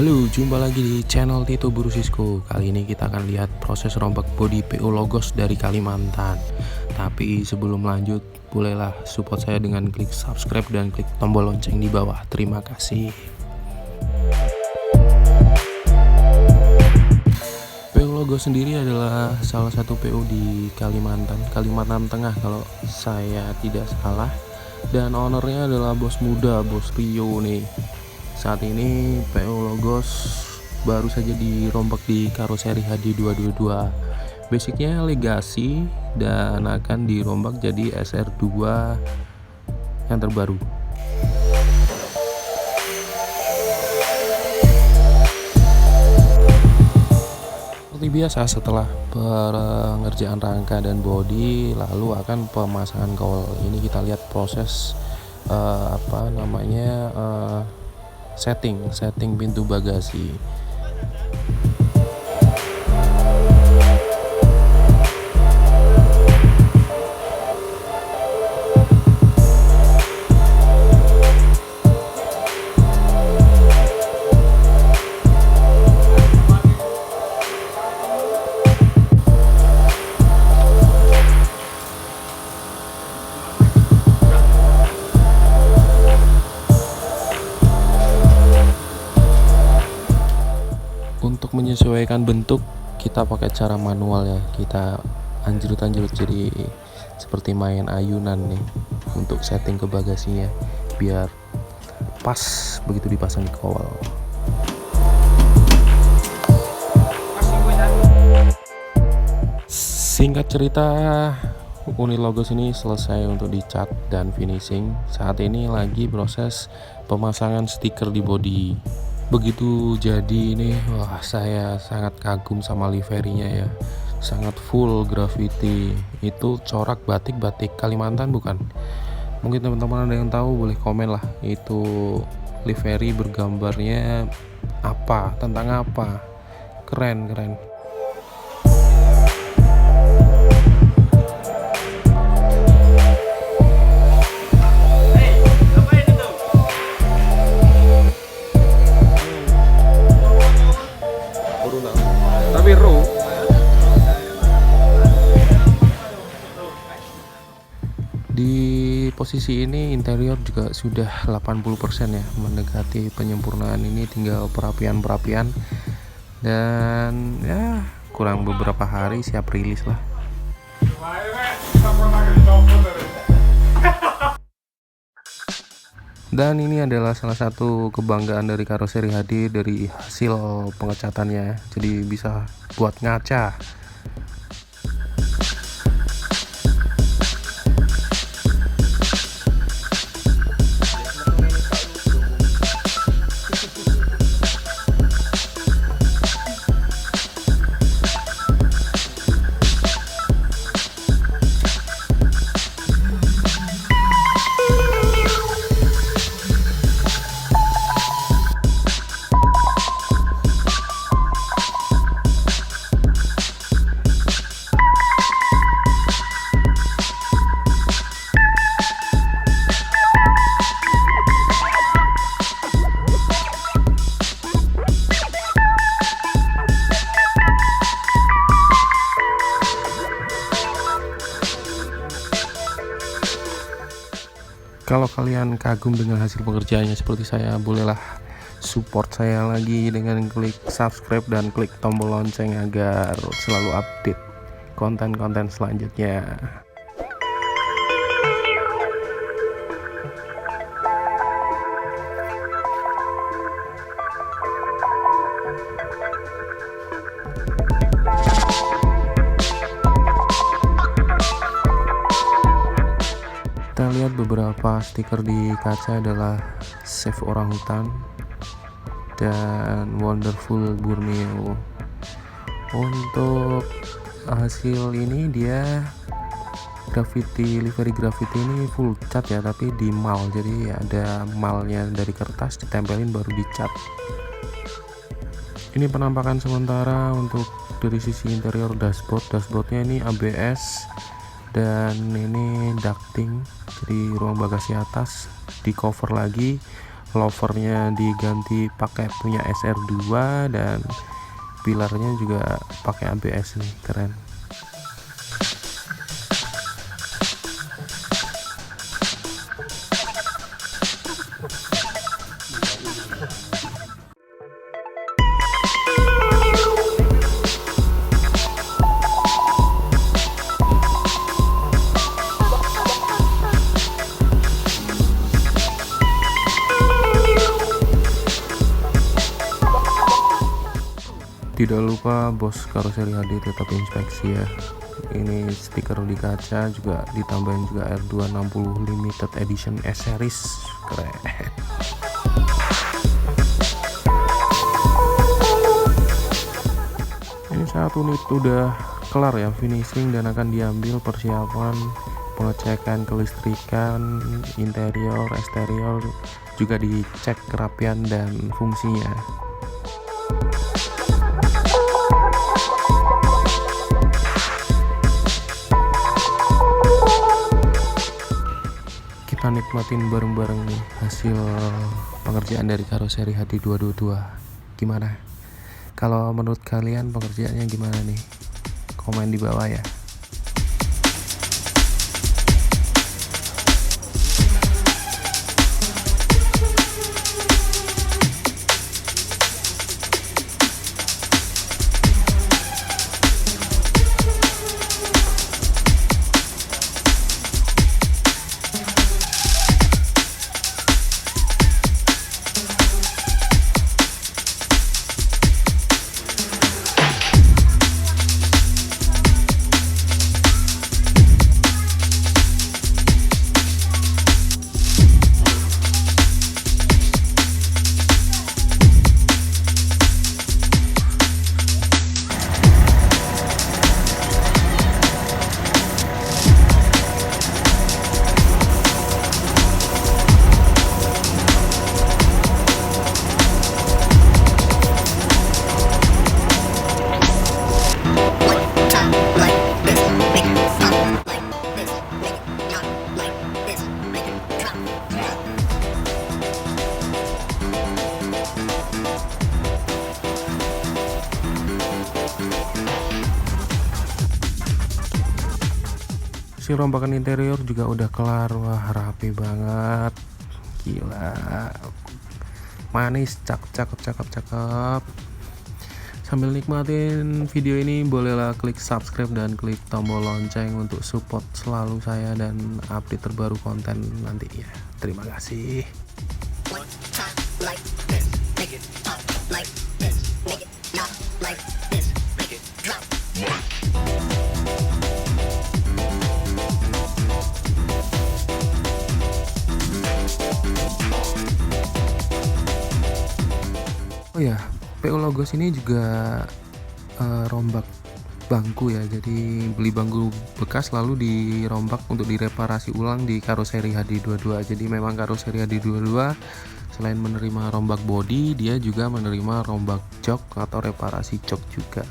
Halo, jumpa lagi di channel Tito Buru Sisko. Kali ini kita akan lihat proses rombak bodi PO Logos dari Kalimantan. Tapi sebelum lanjut, bolehlah support saya dengan klik subscribe dan klik tombol lonceng di bawah. Terima kasih. PO Logos sendiri adalah salah satu PO di Kalimantan Tengah kalau saya tidak salah. Dan ownernya adalah bos muda, bos Rio nih. Saat ini PO Logos baru saja dirombak di karoseri HD 222. Basicnya legasi dan akan dirombak jadi SR2 yang terbaru. Seperti biasa, setelah pengerjaan rangka dan bodi, lalu akan pemasangan kawal. Ini kita lihat proses setting pintu bagasi. Untuk menyesuaikan bentuk kita pakai cara manual ya, kita anjrut jadi seperti main ayunan nih untuk setting ke bagasinya biar pas begitu dipasang di kawal. Singkat cerita, unit Logos ini selesai untuk dicat dan finishing. Saat ini lagi proses pemasangan stiker di bodi. Begitu jadi ini, wah, saya sangat kagum sama liverinya ya, sangat full graffiti. Itu corak batik Kalimantan bukan? Mungkin teman-teman ada yang tahu, boleh komen lah, itu livery bergambarnya apa, tentang apa. Keren. Tapi di posisi ini interior juga sudah 80% ya, mendekati penyempurnaan. Ini tinggal perapian dan ya kurang beberapa hari siap rilis lah. Dan ini adalah salah satu kebanggaan dari karoseri HD, dari hasil pengecatannya, jadi bisa buat ngaca. Kalau kalian kagum dengan hasil pekerjaannya seperti saya, bolehlah support saya lagi dengan klik subscribe dan klik tombol lonceng agar selalu update konten-konten selanjutnya. Kita lihat beberapa stiker di kaca adalah Save Orangutan dan Wonderful Borneo. Untuk hasil ini dia livery graffiti ini full cat ya, tapi di mal, jadi ada malnya dari kertas ditempelin baru dicat. Ini penampakan sementara untuk dari sisi interior dashboardnya ini ABS, dan ini ducting, jadi ruang bagasi atas di cover lagi lovernya diganti pakai punya SR2 dan pilarnya juga pakai ABS nih, keren. Tidak lupa bos karoseri HD tetap inspeksi ya. Ini stiker di kaca juga ditambahin juga R260 limited edition S series, keren. Ini 1 unit udah kelar ya finishing dan akan diambil persiapan pengecekan kelistrikan, interior, eksterior, juga dicek kerapian dan fungsinya. Kita nikmatin bareng-bareng nih hasil pengerjaan dari karoseri HD222. Gimana? Kalau menurut kalian pengerjaannya gimana nih? Komen di bawah ya. Si rombakan interior juga udah kelar. Wah, rapi banget, gila, manis, cakep. Sambil nikmatin video ini, bolehlah klik subscribe dan klik tombol lonceng untuk support selalu saya dan update terbaru konten nantinya. Terima kasih. Oh ya, PO Logos ini juga rombak bangku ya. Jadi beli bangku bekas lalu dirombak untuk direparasi ulang di karoseri HD22. Jadi memang karoseri HD22 selain menerima rombak bodi, dia juga menerima rombak jok atau reparasi jok juga.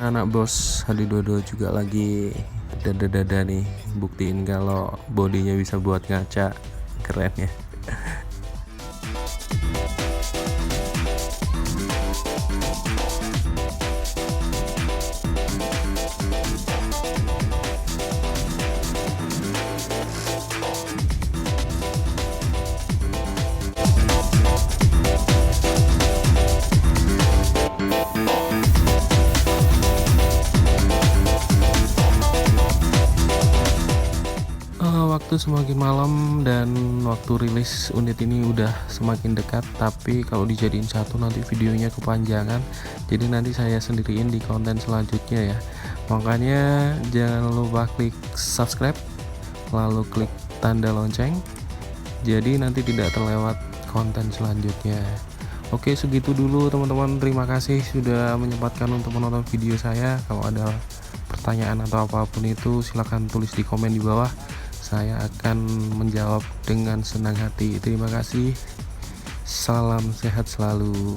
Anak bos HD22 juga lagi dada-dada nih, buktiin kalau bodinya bisa buat ngaca, keren ya. Waktu semakin malam dan waktu rilis unit ini udah semakin dekat, tapi kalau dijadiin satu nanti videonya kepanjangan, jadi nanti saya sendiriin di konten selanjutnya ya. Makanya jangan lupa klik subscribe lalu klik tanda lonceng, jadi nanti tidak terlewat konten selanjutnya. Oke, segitu dulu teman-teman, terima kasih sudah menyempatkan untuk menonton video saya. Kalau ada pertanyaan atau apapun itu silahkan tulis di komen di bawah. saya akan menjawab dengan senang hati. Terima kasih. Salam sehat selalu.